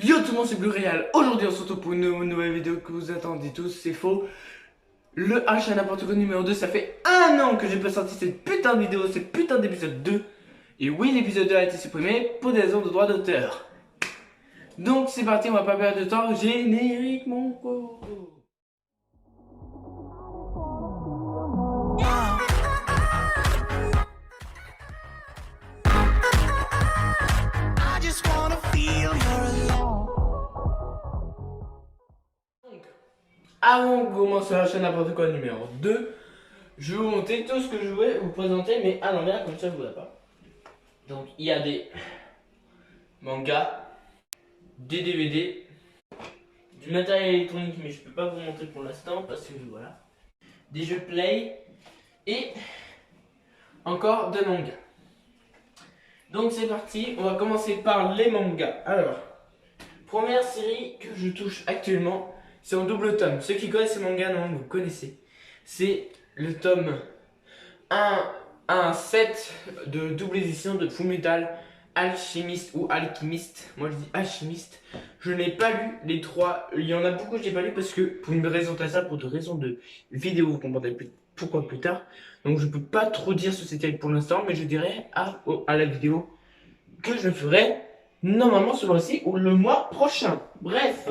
Yo tout le monde, c'est Blue Real. Aujourd'hui on se retrouve pour une nouvelle vidéo que vous attendez tous, c'est faux. Le H à n'importe quoi numéro 2, ça fait un an que j'ai pas sorti cette putain de vidéo, cette putain d'épisode 2. Et oui, l'épisode 2 a été supprimé pour des raisons de droit d'auteur. Donc c'est parti, on va pas perdre de temps, générique mon co. Donc, avant de commencer la chaîne n'importe quoi numéro 2, je vais vous montrer tout ce que je voulais vous présenter, mais à l'envers, comme ça je vous vois pas. Donc il y a des mangas, des DVD, du matériel électronique, mais je peux pas vous montrer pour l'instant parce que voilà, des jeux play et encore des mangas. Donc c'est parti, on va commencer par les mangas. Alors, première série que je touche actuellement, c'est en double tome. Ceux qui connaissent ces mangas, non, vous connaissez. C'est le tome 1 7 de double édition de Fullmetal Alchemist ou Alchimiste. Moi je dis Alchimiste. Je n'ai pas lu les trois. Il y en a beaucoup que j'ai pas lu parce que pour une raison très simple, pour des raisons de vidéo, vous comprendrez pourquoi plus tard. Donc je peux pas trop dire ce que c'était pour l'instant, mais je dirai à la vidéo que je ferai normalement ce mois-ci ou le mois prochain. Bref.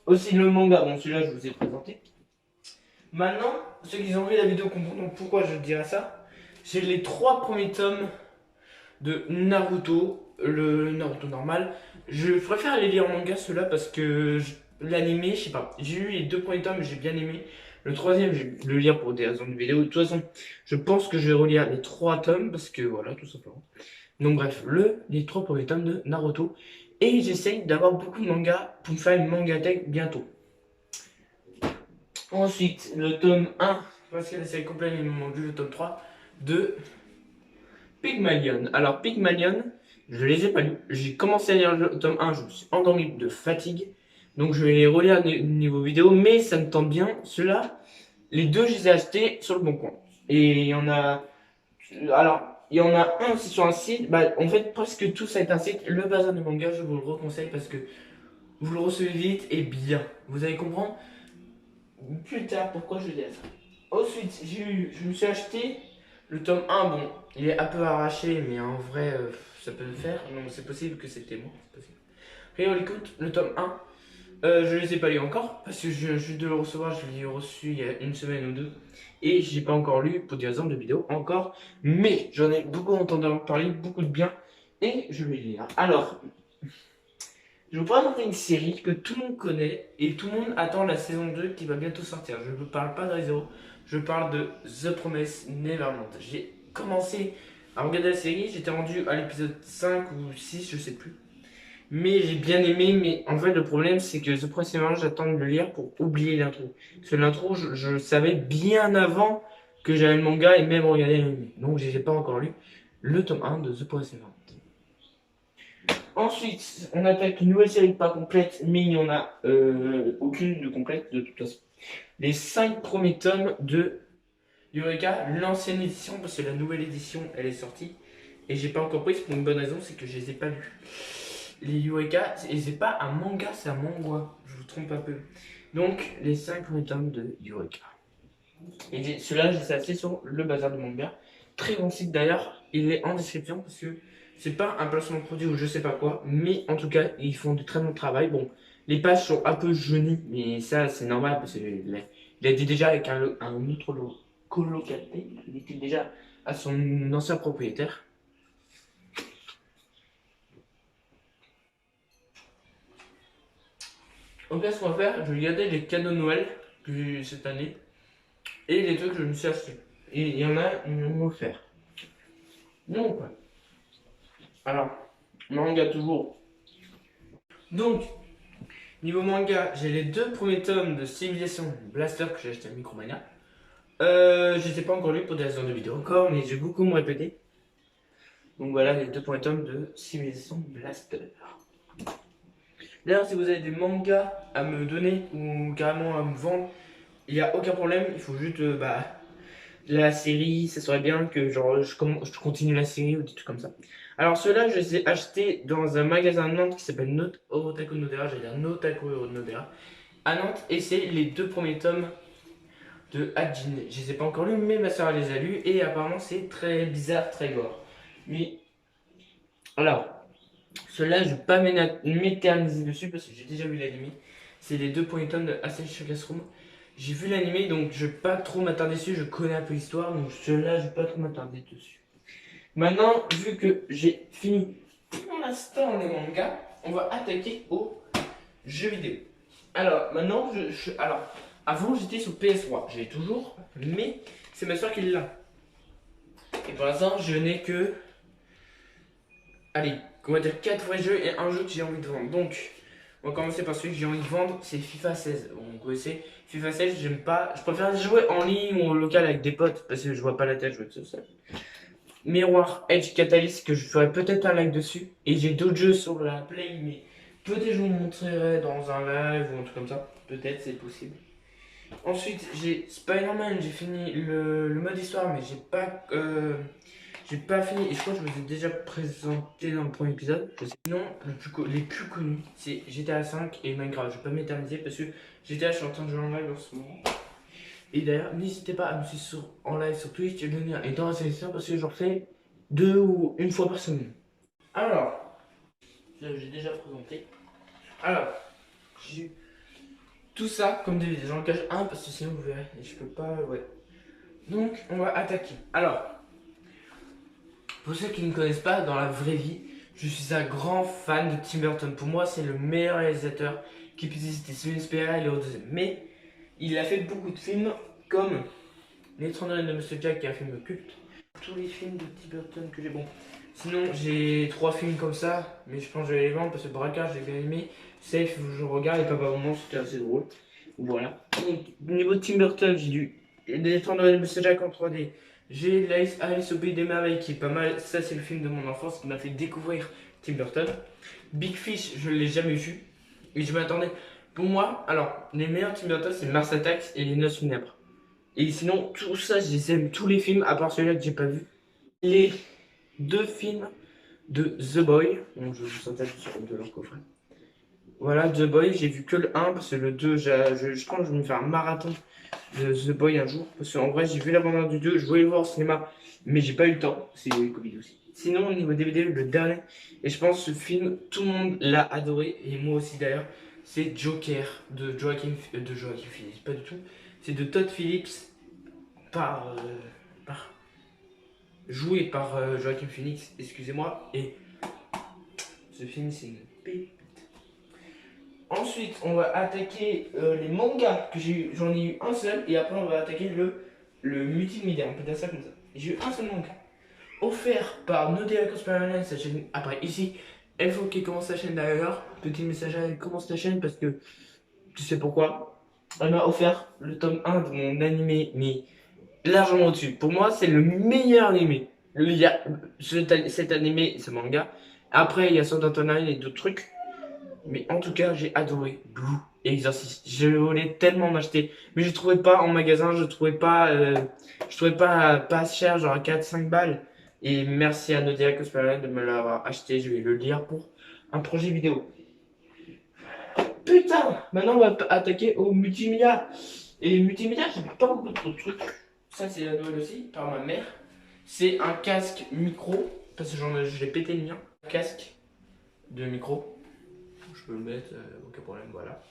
Aussi le manga, bon celui-là je vous ai présenté. Maintenant, ceux qui ont vu la vidéo comprendront pourquoi je dirais ça. J'ai les 3 premiers tomes de Naruto, le Naruto normal. Je préfère les lire en manga ceux-là parce que l'animé, je sais pas. J'ai lu les 2 premiers tomes, j'ai bien aimé. Le troisième, je vais le lire pour des raisons de vidéo. De toute façon, je pense que je vais relire les 3 tomes parce que voilà, tout simplement. Donc bref, les 3 premiers tomes de Naruto. Et j'essaye d'avoir beaucoup de mangas pour me faire une mangatech bientôt. Ensuite, le tome 1, parce que la série complète, il me manque le tome 3 de Pygmalion. Alors, Pygmalion, je les ai pas lus. J'ai commencé à lire le tome 1, je me suis endormi de fatigue. Donc, je vais les relire niveau vidéo, mais ça me tente bien. Ceux-là, les deux, je les ai achetés sur le bon coin. Et il y en a. Alors, il y en a un aussi sur un site. Bah, en fait, presque tout ça est un site. Le bazar de manga, je vous le reconseille parce que vous le recevez vite et bien. Vous allez comprendre plus tard pourquoi je dis ça. Ensuite, je me suis acheté le tome 1. Bon, il est un peu arraché, mais en vrai, ça peut le faire. Non, c'est possible que c'était moi. C'est possible. Et on écoute, le tome 1. Je ne les ai pas lus encore parce que je viens juste de le recevoir. Je l'ai reçu il y a une semaine ou deux. Et je n'ai pas encore lu pour des raisons de vidéo encore. Mais j'en ai beaucoup entendu parler, beaucoup de bien. Et je vais lire. Alors, je vous présente une série que tout le monde connaît et tout le monde attend la saison 2 qui va bientôt sortir. Je ne parle pas de Re:Zero, je parle de The Promised Neverland. J'ai commencé à regarder la série, j'étais rendu à l'épisode 5 ou 6, je sais plus. Mais j'ai bien aimé, mais en fait le problème c'est que The Promised Neverland, j'attends de le lire pour oublier l'intro. Parce que l'intro, je le savais bien avant que j'avais le manga et même regarder l'anime. Donc je n'ai pas encore lu le tome 1 de The Promised Neverland. Ensuite, on attaque une nouvelle série pas complète, mais il n'y en a aucune de complète de toute façon. Les 5 premiers tomes de Eureka, l'ancienne édition, parce que la nouvelle édition elle est sortie. Et j'ai pas encore prise pour une bonne raison, c'est que je les ai pas lus. Les Eureka, c'est pas un manga, c'est un manga, je vous trompe un peu. Donc, les 5 premiers tomes de Eureka. Et ceux-là, je les ai achetés sur le bazar de manga. Très bon site d'ailleurs, il est en description parce que c'est pas un placement de produit ou je sais pas quoi, mais en tout cas, ils font du très bon travail. Bon, les pages sont un peu jaunies, mais ça, c'est normal parce qu'il a été déjà avec un autre colocataire, il était déjà à son ancien propriétaire. Donc là, ce qu'on va faire, je vais regarder les cadeaux de Noël que j'ai eu cette année et les trucs que je me suis acheté. Et il y en a, ils m'ont offert. Donc, ouais. Alors, manga toujours. Donc, niveau manga, j'ai les 2 premiers tomes de Civilization Blaster que j'ai acheté à Micromania. Je les ai pas encore lus pour des raisons de vidéo encore, mais j'ai beaucoup me répéter. Donc voilà les 2 premiers tomes de Civilization Blaster. D'ailleurs, si vous avez des mangas à me donner ou carrément à me vendre, il n'y a aucun problème. Il faut juste la série, ça serait bien que genre je continue la série ou des trucs comme ça. Alors ceux-là, je les ai achetés dans un magasin de Nantes qui s'appelle Otaku Nodera, j'allais dire Notaku Nodera, à Nantes, et c'est les deux premiers tomes de Hajin. Je les ai pas encore lus, mais ma soeur les a lus, et apparemment c'est très bizarre, très gore. Mais, alors, ceux-là, je vais pas m'éterniser dessus parce que j'ai déjà vu l'anime. C'est les deux premiers tomes de Assassin's Classroom. J'ai vu l'anime, donc je vais pas trop m'attarder dessus, je connais un peu l'histoire, donc ceux-là, je vais pas trop m'attarder dessus. Maintenant, vu que j'ai fini pour l'instant les mangas, on va attaquer aux jeux vidéo. Alors, maintenant, alors, avant j'étais sur PS3, j'ai toujours, mais c'est ma soeur qui l'a. Et pour l'instant, je n'ai que, allez, comment dire, 4 vrais jeux et un jeu que j'ai envie de vendre. Donc, on va commencer par celui que j'ai envie de vendre, c'est FIFA 16. Bon, vous connaissez, FIFA 16, j'aime pas, je préfère jouer en ligne ou au local avec des potes parce que je vois pas la tête jouer tout seul. Miroir Edge Catalyst que je ferai peut-être un live dessus. Et j'ai d'autres jeux sur la Play, mais peut-être je vous montrerai dans un live ou un truc comme ça. Peut-être c'est possible. Ensuite j'ai Spider-Man, j'ai fini le mode histoire, mais j'ai pas fini. Et je crois que je vous ai déjà présenté dans le premier épisode. Sinon, les plus connus, c'est GTA 5 et Minecraft. Je vais pas m'éterniser parce que GTA, je suis en train de jouer en live en ce moment. Et d'ailleurs, n'hésitez pas à me suivre en live sur Twitch, le lien est dans la description parce que j'en fais 2 ou une fois par semaine. Alors, j'ai déjà présenté. Alors, j'ai tout ça comme DVD. J'en cache un parce que sinon vous verrez, et je peux pas, ouais. Donc, on va attaquer. Alors, pour ceux qui ne connaissent pas, dans la vraie vie, je suis un grand fan de Tim Burton. Pour moi, c'est le meilleur réalisateur qui puisse exister. Steven Spielberg et le deuxième. Mais il a fait beaucoup de films comme L'étrange de Monsieur Jack, qui est un film culte. Tous les films de Tim Burton que j'ai. Bon, sinon j'ai 3 films comme ça, mais je pense que je vais les vendre parce que Braquage j'ai bien aimé. Safe, je regarde et Papa Maman, c'était assez drôle. Voilà. Donc, au niveau de Tim Burton, j'ai du L'étrange de Monsieur Jack en 3D. J'ai Alice au Pays des Merveilles qui est pas mal. Ça, c'est le film de mon enfance qui m'a fait découvrir Tim Burton. Big Fish, je l'ai jamais vu. Et je m'attendais. Pour moi, alors, les meilleurs Tim Burton, c'est Mars Attacks et Les Noces Funèbres. Et sinon, tout ça, je les aime, tous les films, à part celui-là que j'ai pas vu. Les 2 films de The Boy, donc je vous attache sur de leur coffret. Voilà, The Boy, j'ai vu que le 1, parce que le 2, je pense que je vais me faire un marathon de The Boy un jour. Parce qu'en vrai, j'ai vu la bande du 2, je voulais le voir au cinéma, mais j'ai pas eu le temps, c'est le Covid aussi. Sinon, au niveau DVD, le dernier, et je pense que ce film, tout le monde l'a adoré, et moi aussi d'ailleurs, c'est Joker de Joaquin Phoenix, pas du tout. C'est de Todd Phillips, par, joué par Joaquin Phoenix, excusez-moi, et ce film c'est une pépite. Ensuite, on va attaquer les mangas que j'en ai eu un seul, et après on va attaquer le multimédia, on peut dire ça comme ça. J'ai eu un seul manga, offert par Nodea Conspiranoid, sa chaîne, après ici, il faut qu'il commence sa chaîne d'ailleurs, petit message à elle, commence ta chaîne parce que tu sais pourquoi. Elle m'a offert le tome 1 de mon animé, mais largement au-dessus. Pour moi, c'est le meilleur animé. Il y a cet animé, ce manga. Après, il y a Sword Art Online et d'autres trucs. Mais en tout cas, j'ai adoré Blue et Exorcist. Je voulais tellement m'acheter. Mais je trouvais pas en magasin, je trouvais pas pas cher, genre 4-5 balles. Et merci à Nodia Cosplay de me l'avoir acheté. Je vais le lire pour un projet vidéo. Putain! Maintenant, on va attaquer au multimédia. Et multimédia, j'ai pas beaucoup de trucs. Ça, c'est la nouvelle aussi, par ma mère. C'est un casque micro, parce que je l'ai pété le mien. Casque de micro. Je peux le mettre, aucun problème, voilà.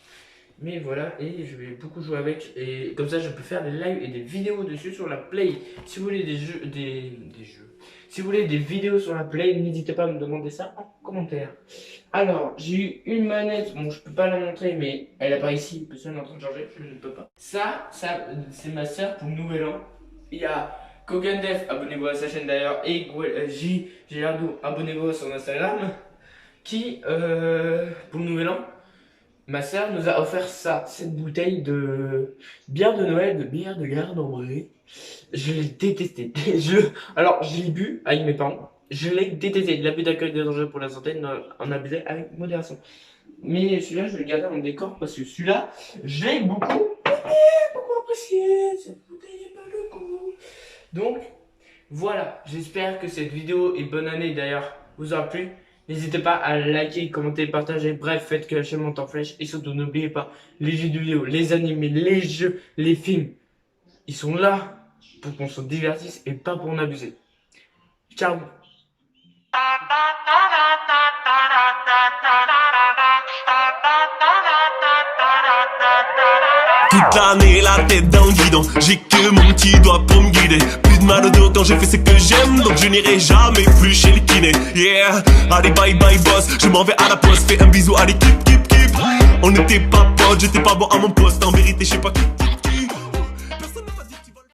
Mais voilà, et je vais beaucoup jouer avec. Et comme ça, je peux faire des lives et des vidéos dessus sur la Play. Si vous voulez des jeux. Si vous voulez des vidéos sur la Play, n'hésitez pas à me demander ça en commentaire. Alors, j'ai eu une manette, bon, je peux pas la montrer, mais elle apparaît ici, parce qu'elle est en train de charger, je ne peux pas. Ça c'est ma soeur pour le nouvel an. Il y a Kogandef, abonnez-vous à sa chaîne d'ailleurs, et J. Gerardo, abonnez-vous à son Instagram, qui, pour le nouvel an, ma soeur nous a offert ça, cette bouteille de bière de Noël, de bière de Garde-en-Bray. Je l'ai détesté. Alors, je l'ai bu avec mes parents. Je l'ai détesté. L'abus d'alcool est dangereux pour la santé, en abuser avec modération. Mais celui-là, je vais le garder en décor parce que celui-là, je l'ai beaucoup apprécié. Cette bouteille n'est pas le coup. Donc, voilà. J'espère que cette vidéo et bonne année d'ailleurs vous aura plu. N'hésitez pas à liker, commenter, partager. Bref, faites que la chaîne monte en flèche. Et surtout, n'oubliez pas, les jeux vidéo, les animés, les jeux, les films, ils sont là pour qu'on se divertisse et pas pour en abuser. Ciao. Toute l'année la tête dans le guidon, j'ai que mon petit doigt pour me guider. Plus de mal au dos quand j'ai fait ce que j'aime, donc je n'irai jamais plus chez le kiné. Yeah, allez bye bye boss, je m'en vais à la poste, fais un bisou à l'équipe, keep. On n'était pas potes, j'étais pas bon à mon poste, en vérité je sais pas qui.